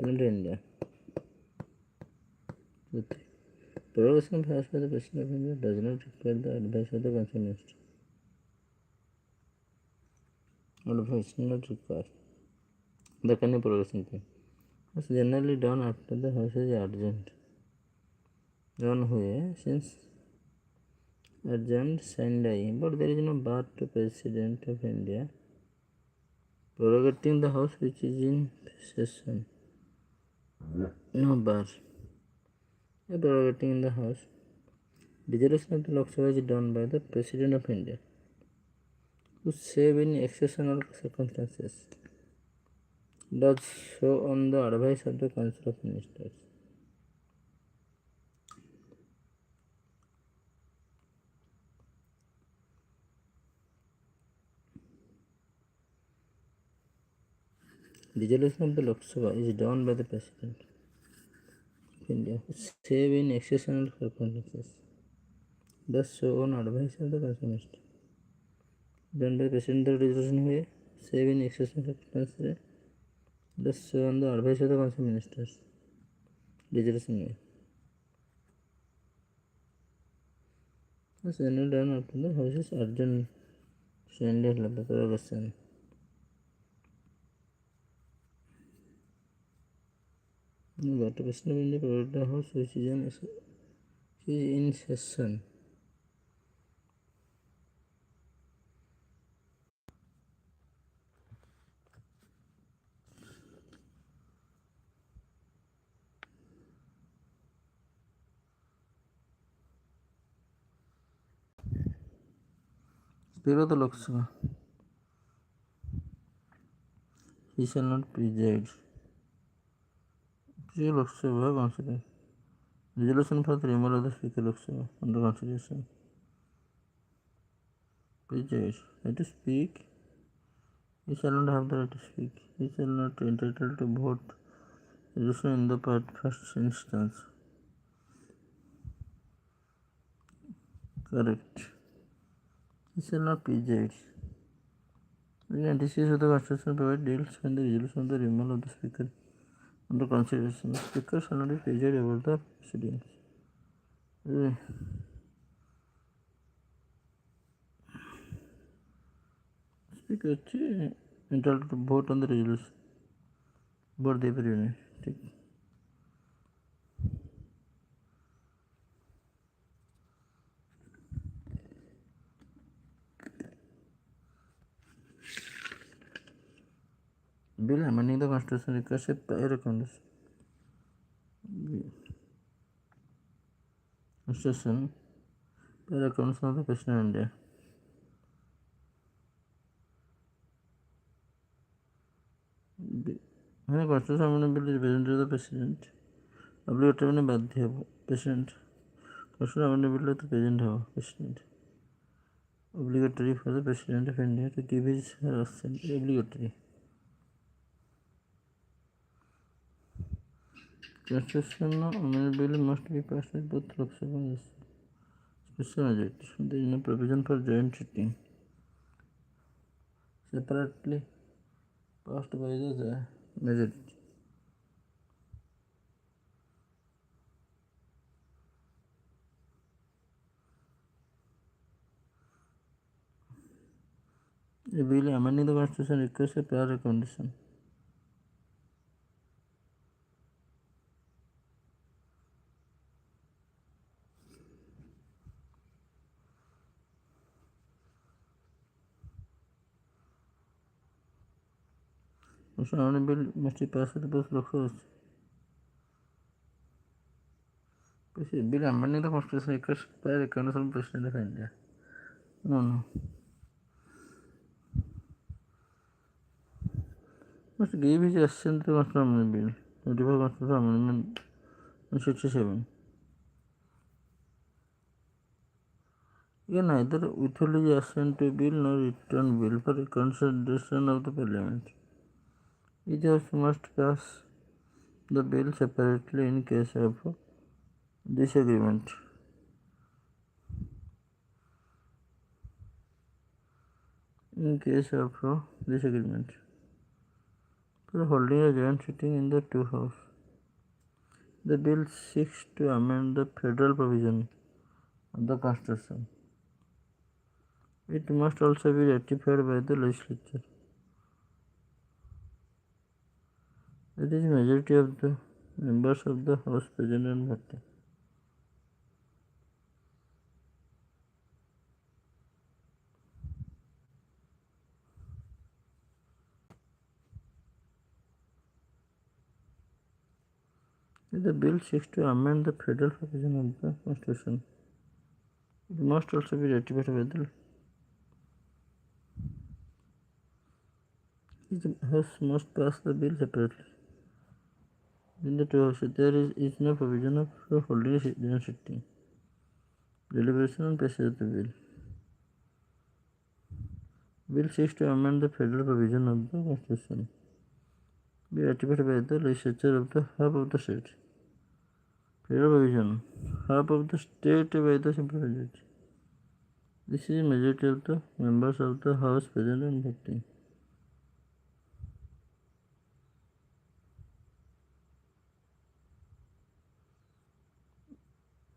President of India. Prorogation passed by the President of India does not require the advice of the Concerned Minister. Advice not required. The kind of prorogation thing is generally done after the House is adjourned. Done हुए since adjourned signed I, but there is no bar to President of India prorogating the House which is in session. No bar. Prorogating in the House. Dissolution of the Lok Sabha is done by the President of India, who save in exceptional circumstances, does so on the advice of the Council of Ministers. Dissolution of the Lok Sabha is done by the President of India, who save in exceptional circumstances, does so on advice of the Council of Ministers. Done by the President of dissolution हुए, save in exceptional circumstances, does so on the advice of the Council of Ministers. Dissolution हुए. As generally done after the House is adjourned, signed by prorogation. But the President of India prorogated the House which is in session. Speaker of the Lok Sabha, he shall not preside. Speaker Lok Sabha considered. Resolution for the removal of the Speaker Lok Sabha under consideration. Preside. Right to speak. He shall not have the right to speak. He shall not be entitled to vote resolution in the first instance. Correct. He shall not preside. In anticipation of the Constitution provide deals when the resolution of the removal of the Speaker under consideration. The Speaker shall not be preside over the proceedings. Speaker entitled to vote on the resolution. Vote the period. Bill amending the Constitution requires a prior recommendation. Constitution prior recommendation of the President of India. When a Constitution amendment bill is presented to the President, obligatory बाध्य President. Constitution amendment bill to present हो President. Obligatory for the President of India to give his assent. Obligatory. Constitution amendment bill must be passed by both Lok Sabha and special majority. There is no provision for joint sitting. Separately passed by the majority. A bill amending the Constitution requires a prior recommendation. Constitution amendment bill must be passed by both Lok Sabha. Bill amending the Constitution requires prior recommendation of the President of India. No. Must give his assent to the Constitution Amendment Bill. Notify Constitution Amendment 167. You can neither withhold his assent to a bill nor return bill for consideration of the Parliament. Each house must pass the bill separately in case of disagreement. In case of disagreement. for holding a joint sitting in the two house. The bill seeks to amend the federal provision of the Constitution. It must also be ratified by the legislature. It is majority of the members of the House present and voting. The bill seeks to amend the federal provision of the Constitution. It must also be ratified by the House must pass the bill separately. In the two houses, there is no provision of holding a joint sitting. Deliberation and passage of the bill. Bill seeks to amend the federal provision of the Constitution. Be ratified by the legislature of the half of the state. Federal provision. Half of the state by the simple majority. This is majority of the members of the House present and voting.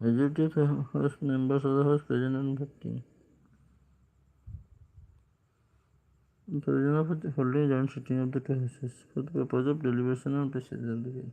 Majority of the House members of the House present and voting. Provision of holding joint sitting of the two houses for the purpose of deliberation and passage of the bill.